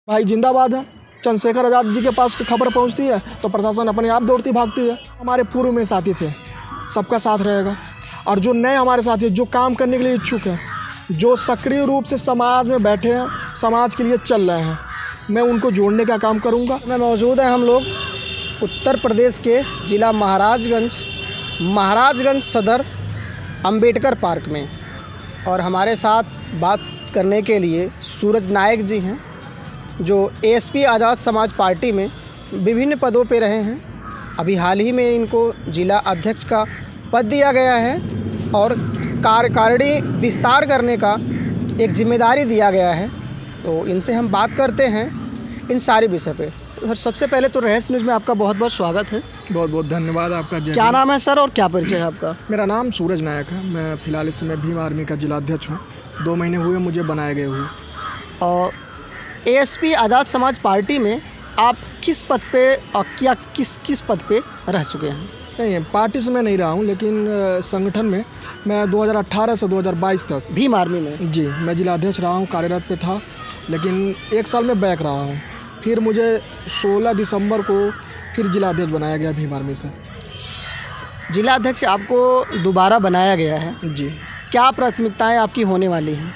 भाई जिंदाबाद है। चंद्रशेखर आज़ाद जी के पास खबर पहुंचती है तो प्रशासन अपने आप दौड़ती भागती है। हमारे पूर्व में साथी थे, सबका साथ रहेगा। और जो नए हमारे साथी जो काम करने के लिए इच्छुक हैं, जो सक्रिय रूप से समाज में बैठे हैं, समाज के लिए चल रहे हैं, मैं उनको जोड़ने का काम करूँगा। में मौजूद हैं हम लोग उत्तर प्रदेश के ज़िला महाराजगंज सदर अंबेडकर पार्क में, और हमारे साथ बात करने के लिए सूरज नायक जी हैं, जो एएसपी आज़ाद समाज पार्टी में विभिन्न पदों पे रहे हैं। अभी हाल ही में इनको जिला अध्यक्ष का पद दिया गया है और कार्यकारिणी विस्तार करने का एक जिम्मेदारी दिया गया है। तो इनसे हम बात करते हैं इन सारे विषय पे। सर, सबसे पहले तो रहस्य न्यूज़ में आपका बहुत बहुत स्वागत है। बहुत बहुत धन्यवाद आपका। क्या नाम है सर और क्या परिचय है आपका? मेरा नाम सूरज नायक है। मैं फ़िलहाल इस समय भीम आर्मी का जिला अध्यक्ष हूँ। 2 महीने हुए मुझे बनाए गए हुए। और एएसपी आज़ाद समाज पार्टी में आप किस पद पे और क्या किस पद पे रह चुके हैं? नहीं, पार्टी से मैं नहीं रहा हूँ, लेकिन संगठन में मैं 2018 से 2022 तक भीम आर्मी में जी मैं जिला अध्यक्ष रहा हूँ, कार्यरत पे था। लेकिन 1 साल में बैक रहा हूँ। फिर मुझे 16 दिसंबर को फिर जिला अध्यक्ष बनाया गया भीम आर्मी से। जिला अध्यक्ष आपको दोबारा बनाया गया है जी। क्या प्राथमिकताएं आपकी होने वाली हैं?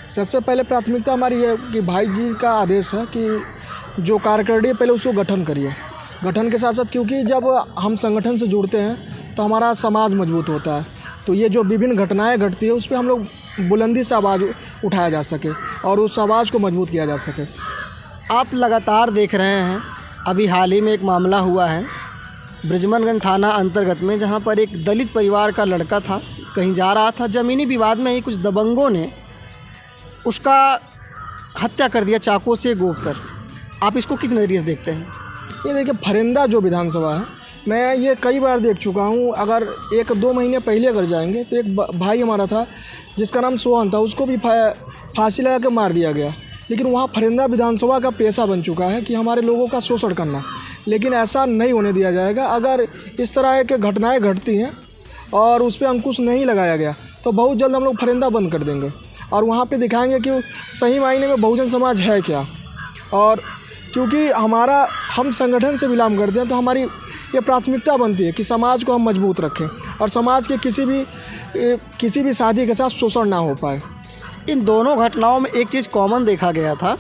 सबसे पहले प्राथमिकता हमारी है कि भाई जी का आदेश है कि जो कार्यकारिणी पहले उसको गठन करिए। गठन के साथ साथ, क्योंकि जब हम संगठन से जुड़ते हैं तो हमारा समाज मजबूत होता है। तो ये जो विभिन्न घटनाएं घटती है उस पर हम लोग बुलंदी से आवाज़ उठाया जा सके और उस आवाज़ को मजबूत किया जा सके। आप लगातार देख रहे हैं, अभी हाल ही में एक मामला हुआ है बृजमनगंज थाना अंतर्गत में, जहां पर एक दलित परिवार का लड़का था, कहीं जा रहा था, ज़मीनी विवाद में ही कुछ दबंगों ने उसका हत्या कर दिया चाकू से गोद कर। आप इसको किस नज़रिए से देखते हैं? ये देखिए, फरिंदा जो विधानसभा है, मैं ये कई बार देख चुका हूँ। अगर 1-2 महीने पहले अगर जाएंगे तो एक भाई हमारा था जिसका नाम सोहन था, उसको भी फांसी लगा के मार दिया गया। लेकिन वहाँ फरिंदा विधानसभा का पेशा बन चुका है कि हमारे लोगों का शोषण करना। लेकिन ऐसा नहीं होने दिया जाएगा। अगर इस तरह की घटनाएँ घटती हैं और उस पर अंकुश नहीं लगाया गया तो बहुत जल्द हम लोग फरिंदा बंद कर देंगे और वहाँ पे दिखाएंगे कि सही मायने में बहुजन समाज है क्या। और क्योंकि हम संगठन से बिलोंग करते हैं तो हमारी ये प्राथमिकता बनती है कि समाज को हम मजबूत रखें और समाज के किसी भी साथी के साथ शोषण ना हो पाए। इन दोनों घटनाओं में एक चीज़ कॉमन देखा गया था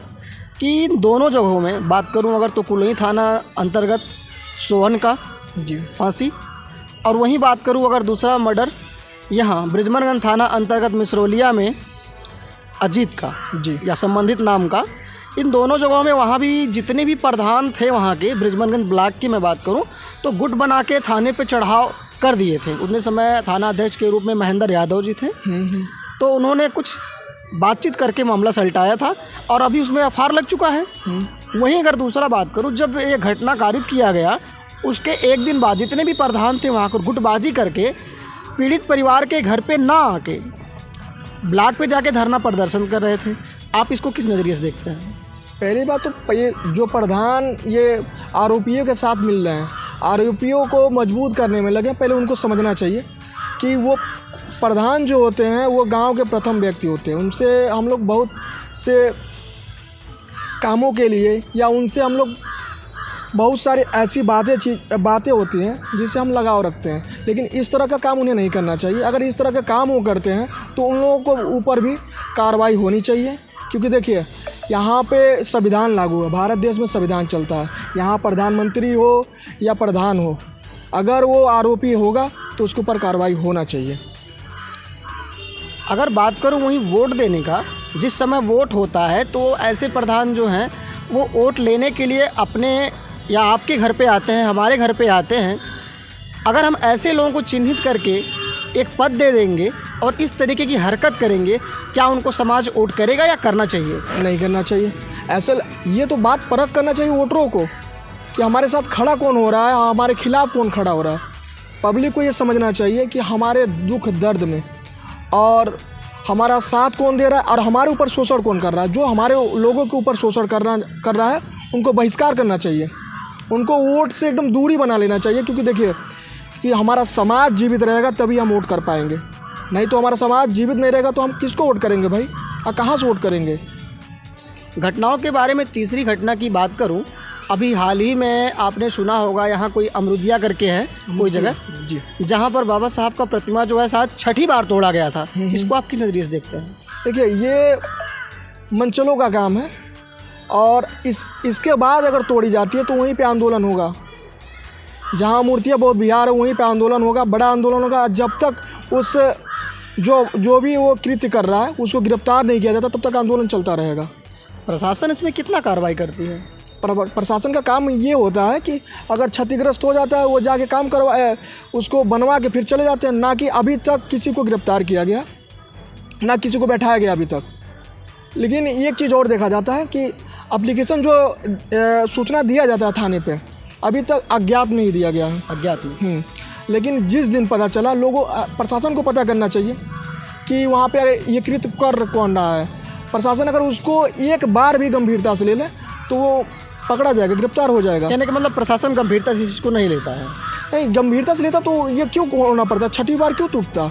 कि इन दोनों जगहों में बात करूं अगर तो कुलई थाना अंतर्गत सोहन का जी फांसी, और वहीं बात करूं अगर दूसरा मर्डर यहाँ बृजमनगंज थाना अंतर्गत मिसरोलिया में अजीत का जी या संबंधित नाम का। इन दोनों जगहों में वहाँ भी जितने भी प्रधान थे वहाँ के, बृजमनगंज ब्लॉक की मैं बात करूं तो गुट बना के थाने पे चढ़ाव कर दिए थे। उतने समय थाना अध्यक्ष के रूप में महेंद्र यादव जी थे। तो उन्होंने कुछ बातचीत करके मामला सलटाया था और अभी उसमें एफआईआर लग चुका है। वहीं अगर दूसरा बात करूं, जब ये घटना कारित किया गया उसके 1 दिन बाद जितने भी प्रधान थे वहाँ को गुटबाजी करके पीड़ित परिवार के घर पे ना आके ब्लॉक पे जाके धरना प्रदर्शन कर रहे थे। आप इसको किस नज़रिए से देखते हैं? पहली बात तो ये जो प्रधान ये आरोपियों के साथ मिल रहे हैं, आरोपियों को मजबूत करने में लगे। पहले उनको समझना चाहिए कि वो प्रधान जो होते हैं वो गांव के प्रथम व्यक्ति होते हैं। उनसे हम लोग बहुत से कामों के लिए या उनसे हम लोग बहुत सारी ऐसी बातें होती हैं जिससे हम लगाव रखते हैं। लेकिन इस तरह का काम उन्हें नहीं करना चाहिए। अगर इस तरह का काम वो करते हैं तो उन लोगों को ऊपर भी कार्रवाई होनी चाहिए। क्योंकि देखिए, यहाँ पे संविधान लागू है, भारत देश में संविधान चलता है। यहाँ प्रधानमंत्री हो या प्रधान हो, अगर वो आरोपी होगा तो उसके ऊपर कार्रवाई होना चाहिए। अगर बात करूं वहीं वोट देने का, जिस समय वोट होता है तो ऐसे प्रधान जो हैं वो वोट लेने के लिए अपने या आपके घर पे आते हैं, हमारे घर पे आते हैं। अगर हम ऐसे लोगों को चिन्हित करके एक पद दे देंगे और इस तरीके की हरकत करेंगे, क्या उनको समाज वोट करेगा या करना चाहिए? नहीं करना चाहिए। ऐसे ये तो बात परख करना चाहिए वोटरों को कि हमारे साथ खड़ा कौन हो रहा है, हमारे खिलाफ कौन खड़ा हो रहा है। पब्लिक को ये समझना चाहिए कि हमारे दुख दर्द में और हमारा साथ कौन दे रहा है और हमारे ऊपर शोषण कौन कर रहा है। जो हमारे लोगों के ऊपर शोषण कर रहा है उनको बहिष्कार करना चाहिए, उनको वोट से एकदम दूरी बना लेना चाहिए। क्योंकि देखिए कि हमारा समाज जीवित रहेगा तभी हम वोट कर पाएंगे, नहीं तो हमारा समाज जीवित नहीं रहेगा तो हम किसको वोट करेंगे भाई, और कहाँ से वोट करेंगे? घटनाओं के बारे में तीसरी घटना की बात करूं, अभी हाल ही में आपने सुना होगा यहाँ कोई अमरुदिया करके है कोई जगह जी। जहाँ पर बाबा साहब का प्रतिमा जो है शायद छठी बार तोड़ा गया था। इसको आप किस नज़रिए से देखते हैं? देखिए, ये मंचलों का काम है और इसके बाद अगर तोड़ी जाती है तो वहीं पे आंदोलन होगा। जहाँ मूर्तियाँ बहुत बिहार है वहीं पे आंदोलन होगा, बड़ा आंदोलन होगा। जब तक उस जो भी वो कृत्य कर रहा है उसको गिरफ्तार नहीं किया जाता तब तक आंदोलन चलता रहेगा। प्रशासन इसमें कितना कार्रवाई करती है? प्रशासन का काम ये होता है कि अगर क्षतिग्रस्त हो जाता है वो जाके काम उसको बनवा के फिर चले जाते हैं। ना कि अभी तक किसी को गिरफ्तार किया गया, ना किसी को बैठाया गया अभी तक। लेकिन एक चीज़ और देखा जाता है कि एप्लीकेशन जो सूचना दिया जाता है थाने पे अभी तक अज्ञात नहीं दिया गया है। अज्ञात नहीं। लेकिन जिस दिन पता चला, लोगों प्रशासन को पता करना चाहिए कि वहाँ पे ये कृत्य कर कौन रहा है। प्रशासन अगर उसको एक बार भी गंभीरता से ले ले तो वो पकड़ा जाएगा, गिरफ्तार हो जाएगा। कहने का मतलब प्रशासन गंभीरता से इसको नहीं लेता है। नहीं, गंभीरता से लेता तो ये क्यों होना पड़ता, छठी बार क्यों टूटता।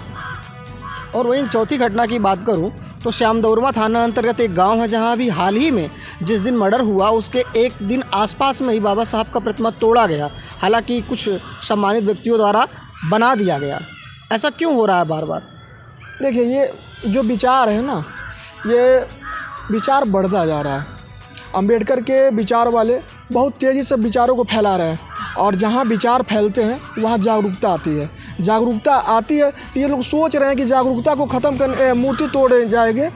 और वहीं चौथी घटना की बात करूं तो श्यामदौरमा थाना अंतर्गत एक गांव है जहां अभी हाल ही में जिस दिन मर्डर हुआ उसके एक दिन आसपास में ही बाबा साहब का प्रतिमा तोड़ा गया। हालांकि कुछ सम्मानित व्यक्तियों द्वारा बना दिया गया। ऐसा क्यों हो रहा है बार बार? देखिए, ये जो विचार है ना, ये विचार बढ़ता जा रहा है। अंबेडकर के विचार वाले बहुत तेज़ी से विचारों को फैला रहे हैं और जहाँ विचार फैलते हैं वहाँ जागरूकता आती है। जागरूकता आती है तो ये लोग सोच रहे हैं कि जागरूकता को ख़त्म कर मूर्ति तोड़े जाएंगे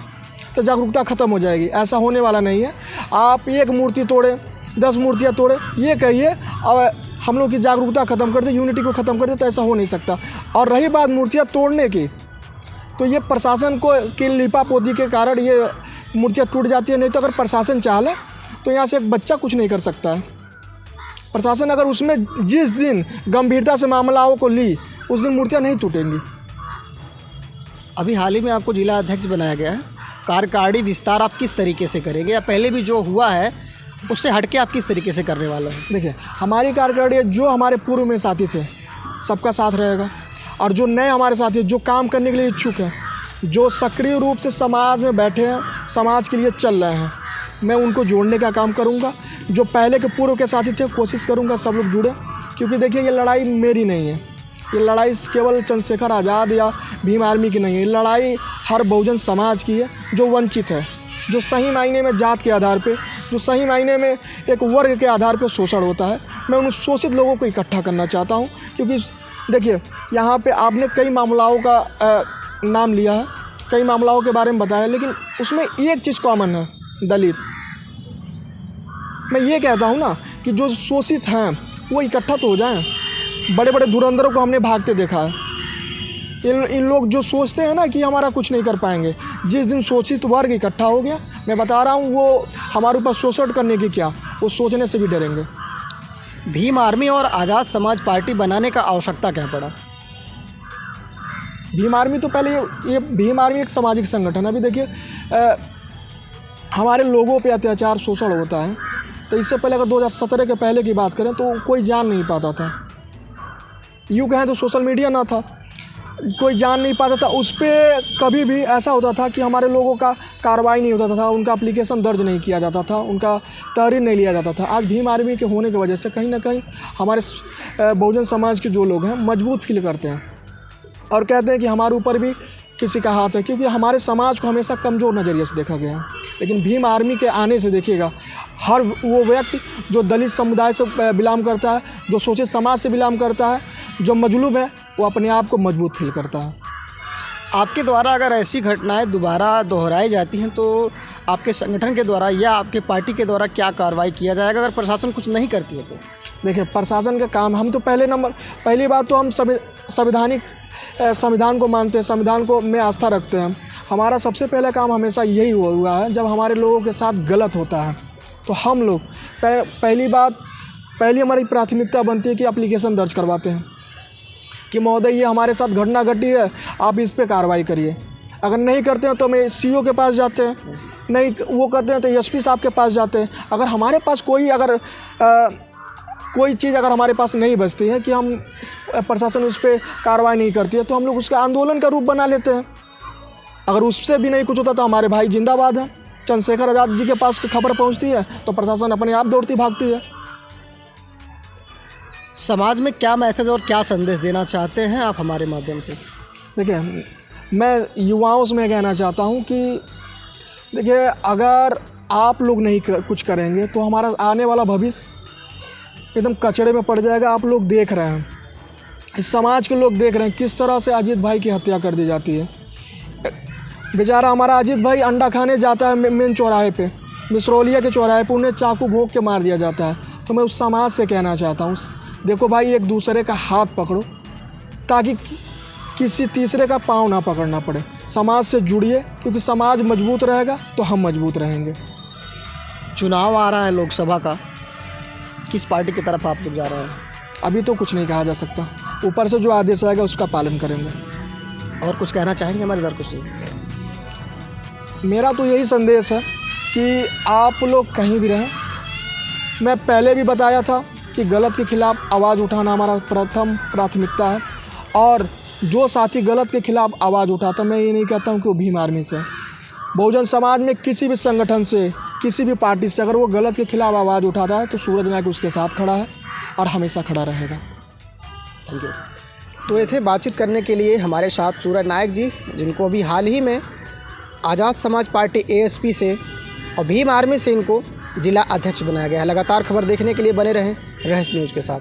तो जागरूकता ख़त्म हो जाएगी। ऐसा होने वाला नहीं है। आप एक मूर्ति तोड़े, 10 मूर्तियाँ तोड़े, ये कहिए और हम लोग की जागरूकता ख़त्म कर दे, यूनिटी को ख़त्म कर दे, तो ऐसा हो नहीं सकता। और रही बात मूर्तियाँ तोड़ने की, तो ये प्रशासन को की लिपापोती के कारण ये मूर्तियाँ टूट जाती है। नहीं तो अगर प्रशासन चाहे तो यहाँ से एक बच्चा कुछ नहीं कर सकता है। प्रशासन अगर उसमें जिस दिन गंभीरता से मामलाओं को ली उस दिन मूर्तियाँ नहीं टूटेंगी। अभी हाल ही में आपको जिला अध्यक्ष बनाया गया है, कार्यकारिणी विस्तार आप किस तरीके से करेंगे या पहले भी जो हुआ है उससे हटके आप किस तरीके से करने वाले हैं? देखिए, हमारी कार्यकारिणी जो हमारे पूर्व में साथी थे सबका साथ रहेगा और जो नए हमारे साथी जो काम करने के लिए इच्छुक हैं, जो सक्रिय रूप से समाज में बैठे हैं, समाज के लिए चल रहे हैं, मैं उनको जोड़ने का काम करूंगा। जो पहले के पूर्व के साथी थे कोशिश करूंगा सब लोग जुड़े, क्योंकि देखिए ये लड़ाई मेरी नहीं है। ये लड़ाई केवल चंद्रशेखर आज़ाद या भीम आर्मी की नहीं है। ये लड़ाई हर बहुजन समाज की है जो वंचित है, जो सही मायने में जात के आधार पे, जो सही मायने में एक वर्ग के आधार पे शोषण होता है। मैं उन शोषित लोगों को इकट्ठा करना चाहता हूँ। क्योंकि देखिए, यहाँ पे आपने कई मामलाओं का नाम लिया है, कई मामलाओं के बारे में बताया, लेकिन उसमें एक चीज़ कॉमन है, दलित। मैं ये कहता हूँ ना कि जो शोषित हैं वो इकट्ठा तो हो जाएं। बड़े बड़े धुरंधरों को हमने भागते देखा है। इन लोग जो सोचते हैं ना कि हमारा कुछ नहीं कर पाएंगे, जिस दिन शोषित वर्ग इकट्ठा हो गया, मैं बता रहा हूँ वो हमारे ऊपर शोषण करने की क्या, वो सोचने से भी डरेंगे। भीम आर्मी और आज़ाद समाज पार्टी बनाने का आवश्यकता क्या पड़ा? भीम आर्मी तो पहले ये भीम आर्मी एक सामाजिक संगठन है। अभी देखिए, हमारे लोगों पे अत्याचार शोषण होता है, तो इससे पहले अगर 2017 के पहले की बात करें तो कोई जान नहीं पाता था। यूँ कहें तो सोशल मीडिया ना था, कोई जान नहीं पाता था। उस पर कभी भी ऐसा होता था कि हमारे लोगों का कार्रवाई नहीं होता था, उनका एप्लीकेशन दर्ज नहीं किया जाता था, उनका तहरीर नहीं लिया जाता था। आज भीम आर्मी के होने की वजह से कहीं ना कहीं हमारे बहुजन समाज के जो लोग हैं मजबूत फील करते हैं और कहते हैं कि हमारे ऊपर भी किसी का हाथ है, क्योंकि हमारे समाज को हमेशा कमज़ोर नज़रिए से देखा गया है। लेकिन भीम आर्मी के आने से देखिएगा, हर वो व्यक्ति जो दलित समुदाय से बिलोंग करता है, जो शोषित समाज से बिलोंग करता है, जो मजलूम है, वो अपने आप को मजबूत फील करता है। आपके द्वारा अगर ऐसी घटनाएं दोबारा दोहराई जाती हैं तो आपके संगठन के द्वारा या आपके पार्टी के द्वारा क्या कार्रवाई किया जाएगा अगर प्रशासन कुछ नहीं करती है तो? देखिए, प्रशासन का काम, हम तो पहली बात तो हम संविधान को मानते हैं, संविधान को में आस्था रखते हैं। हमारा सबसे पहला काम हमेशा यही हुआ है, जब हमारे लोगों के साथ गलत होता है तो हम लोग पहली हमारी प्राथमिकता बनती है कि एप्लीकेशन दर्ज करवाते हैं कि महोदय ये हमारे साथ घटना घटी है, आप इस पे कार्रवाई करिए। अगर नहीं करते हैं तो हमें CO के पास जाते हैं, नहीं वो करते हैं तो SP साहब के पास जाते हैं। अगर हमारे पास कोई चीज़ अगर हमारे पास नहीं बचती है कि हम प्रशासन उस पर कार्रवाई नहीं करती है तो हम लोग उसका आंदोलन का रूप बना लेते हैं। अगर उससे भी नहीं कुछ होता तो हमारे भाई जिंदाबाद हैं, चंद्रशेखर आज़ाद जी के पास खबर पहुंचती है तो प्रशासन अपने आप दौड़ती भागती है। समाज में क्या मैसेज और क्या संदेश देना चाहते हैं आप हमारे माध्यम से? देखिए, मैं युवाओं से मैं कहना चाहता हूं कि देखिए, अगर आप लोग नहीं कुछ करेंगे तो हमारा आने वाला भविष्य एकदम कचड़े में पड़ जाएगा। आप लोग देख रहे हैं, इस समाज के लोग देख रहे हैं किस तरह से अजीत भाई की हत्या कर दी जाती है। बेचारा हमारा अजीत भाई अंडा खाने जाता है मेन चौराहे पे, मिसरौलिया के चौराहे पे, उन्हें चाकू भोंक के मार दिया जाता है। तो मैं उस समाज से कहना चाहता हूँ, देखो भाई, एक दूसरे का हाथ पकड़ो ताकि किसी तीसरे का पाँव ना पकड़ना पड़े। समाज से जुड़िए, क्योंकि समाज मजबूत रहेगा तो हम मजबूत रहेंगे। चुनाव आ रहा है लोकसभा का, किस पार्टी की तरफ आप लोग जा रहे हैं? अभी तो कुछ नहीं कहा जा सकता, ऊपर से जो आदेश आएगा उसका पालन करेंगे। और कुछ कहना चाहेंगे हमारे दर्शकों से? मेरा तो यही संदेश है कि आप लोग कहीं भी रहें। मैं पहले भी बताया था कि गलत के खिलाफ आवाज़ उठाना हमारा प्रथम प्राथमिकता है, और जो साथी गलत के खिलाफ आवाज़ उठाता, मैं ये नहीं कहता हूँ कि वो भीम आर्मी से, बहुजन समाज में किसी भी संगठन से, किसी भी पार्टी से अगर वो गलत के खिलाफ आवाज़ उठाता है तो सूरज नायक उसके साथ खड़ा है और हमेशा खड़ा रहेगा। Thank you. तो ये थे बातचीत करने के लिए हमारे साथ सूरज नायक जी, जिनको अभी हाल ही में आज़ाद समाज पार्टी ASP से और भीम आर्मी से इनको जिला अध्यक्ष बनाया गया है। लगातार खबर देखने के लिए बने रहें रहस्य न्यूज़ के साथ।